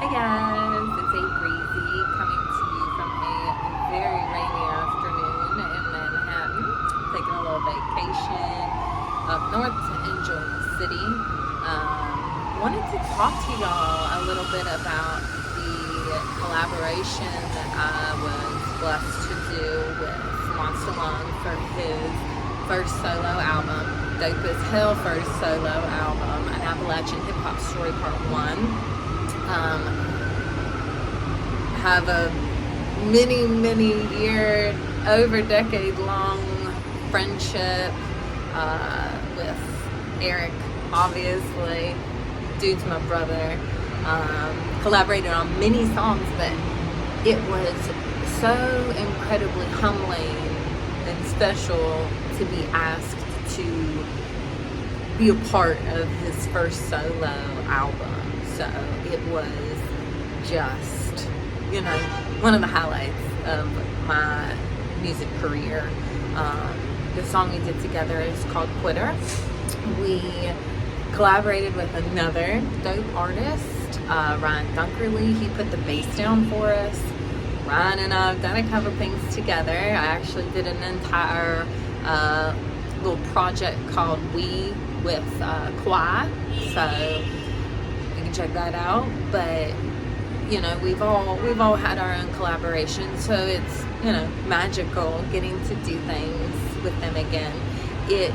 guys, it's A-Breezy coming to you from a very rainy afternoon in Manhattan. Taking a little vacation up north to enjoy the city. Wanted to talk to y'all a little bit about the collaboration that I was blessed to do with Monster Lung for his first solo album, Dope as Hell first solo album, An Appalachian Hip Hop Story Part 1. Have a many year, over decade long friendship with Eric, obviously. Dude's my brother. Collaborated on many songs, but it was so incredibly humbling and special to be asked to be a part of his first solo album. So it was just, one of the highlights of my music career. The song we did together is called Quitter. We collaborated with another dope artist, Ryan Dunkerley. He put the bass down for us. Ryan and I have done a couple things together. I actually did an entire little project called We with Kwai. So you can check that out. But we've all had our own collaborations, so it's magical getting to do things with them again. It,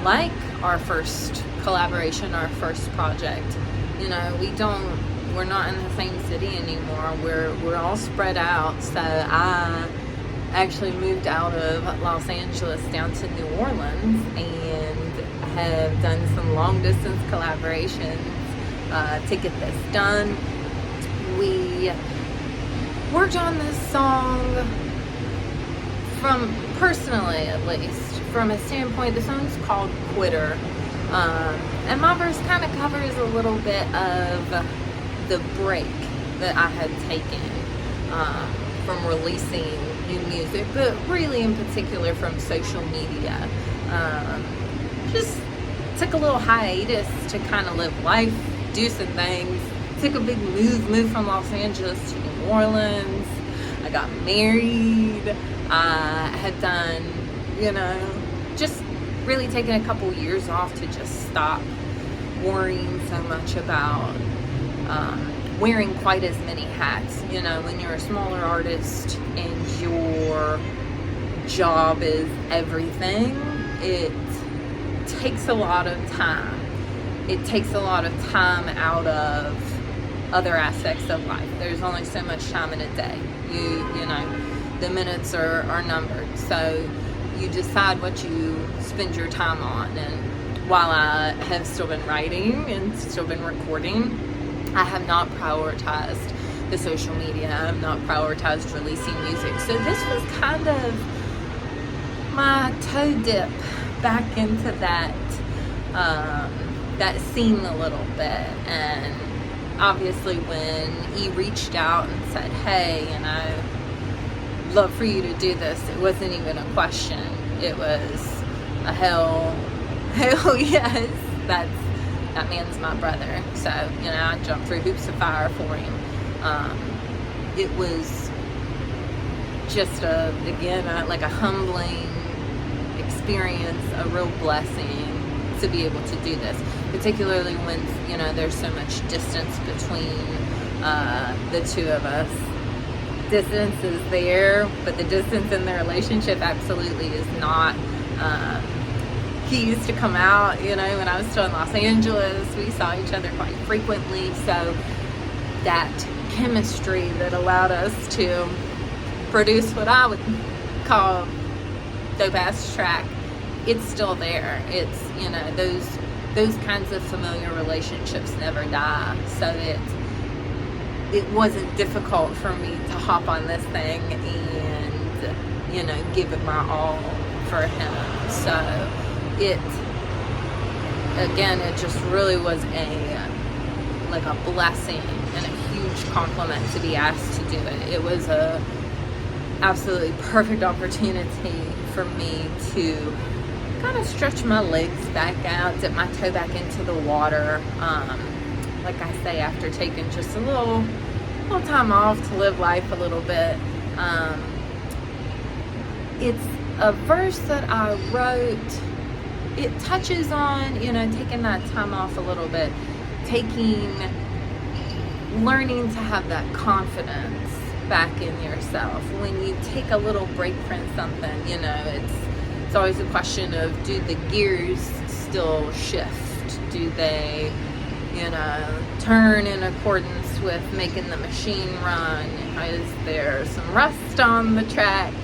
like our first collaboration, our first project, we're not in the same city anymore. We're all spread out. So I actually moved out of Los Angeles down to New Orleans and have done some long distance collaborations to get this done. We worked on this song personally, at least, from a standpoint. The song's called Quitter. And my verse kind of covers a little bit of the break that I had taken from releasing new music, but really in particular from social media. Just took a little hiatus to kind of live life, do some things. Took a big move from Los Angeles to New Orleans. I got married. I had done, just really taking a couple years off to just stop worrying so much about wearing quite as many hats. When you're a smaller artist and your job is everything, it takes a lot of time. It takes a lot of time out of other aspects of life. There's only so much time in a day. The minutes are numbered. So you decide what you spend your time on. And while I have still been writing and still been recording, I have not prioritized the social media. I have not prioritized releasing music. So this was kind of my toe dip back into that scene a little bit. And obviously when he reached out and said, hey, love for you to do this, it wasn't even a question. It was a hell yes. That man's my brother. So, I jumped through hoops of fire for him. It was just a humbling experience, a real blessing to be able to do this, particularly when there's so much distance between the two of us. Distance is there, but the distance in the relationship absolutely is not. He used to come out, when I was still in Los Angeles. We saw each other quite frequently, so that chemistry that allowed us to produce what I would call dope ass track, it's still there. It's, those kinds of familiar relationships never die. So it wasn't difficult for me to hop on this thing and, give it my all for him. So it just really was a blessing and a huge compliment to be asked to do it. It was a absolutely perfect opportunity for me to kind of stretch my legs back out, dip my toe back into the water. like I say, after taking just a little time off to live life a little bit. It's a verse that I wrote. It touches on, taking that time off a little bit, learning to have that confidence back in yourself. When you take a little break from something, it's always a question of, do the gears still shift? Do they, turn in accordance with making the machine run? Is there some rust on the tracks?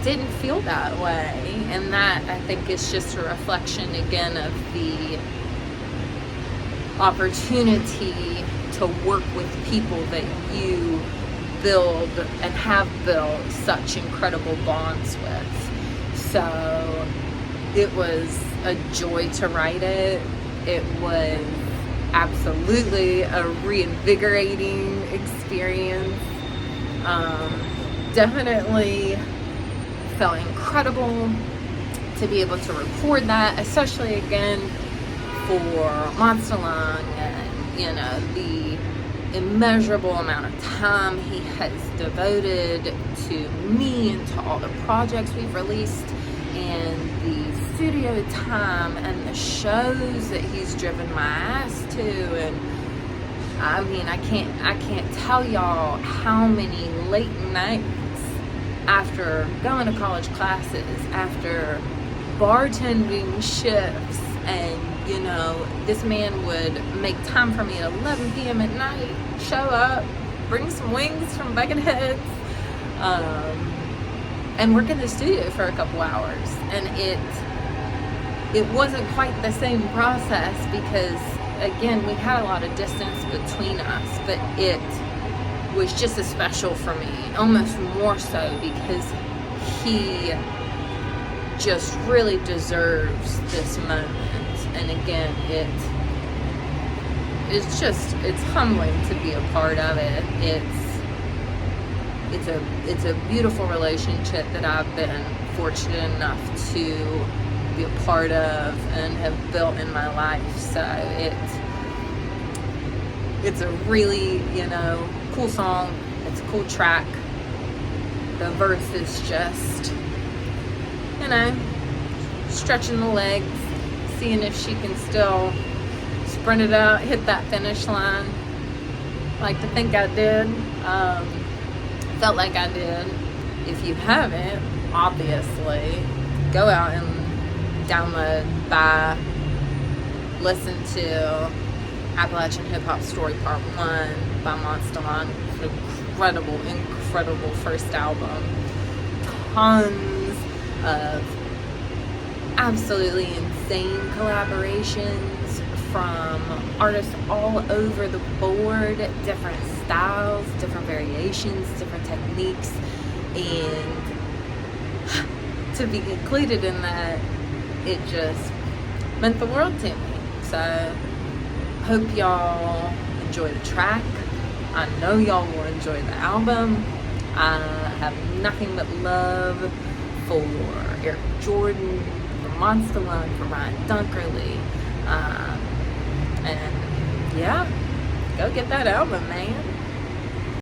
Didn't feel that way, and that, I think, is just a reflection again of the opportunity to work with people that you build and have built such incredible bonds with. So it was a joy to write it. It was absolutely a reinvigorating experience. Definitely felt incredible to be able to record that, especially again for Monster Lung, and the immeasurable amount of time he has devoted to me and to all the projects we've released, and the studio time and the shows that he's driven my ass to. And I mean, I can't tell y'all how many late nights after going to college classes, after bartending shifts, and this man would make time for me at 11 p.m. at night, show up, bring some wings from Bucketheads, and work in the studio for a couple hours. And it wasn't quite the same process because, again, we had a lot of distance between us, but it was just as special for me, almost more so, because he just really deserves this moment. And again, it's humbling to be a part of it. It's a beautiful relationship that I've been fortunate enough to be a part of and have built in my life. So it's a really, cool song. It's a cool track. The verse is just, stretching the legs, seeing if she can still sprint it out, hit that finish line. Like to think I did. Felt like I did. If you haven't, obviously, go out and download, buy, listen to Appalachian Hip Hop Story Part 1 by Monster Lung. Incredible first album. Tons of absolutely insane collaborations from artists all over the board, different styles, different variations, different techniques, and to be included in that, it just meant the world to me. So hope y'all enjoy the track. I know y'all will enjoy the album. I have nothing but love for Eric Jordan, for Monster Lung, for Ryan Dunkerley. And yeah, go get that album, man.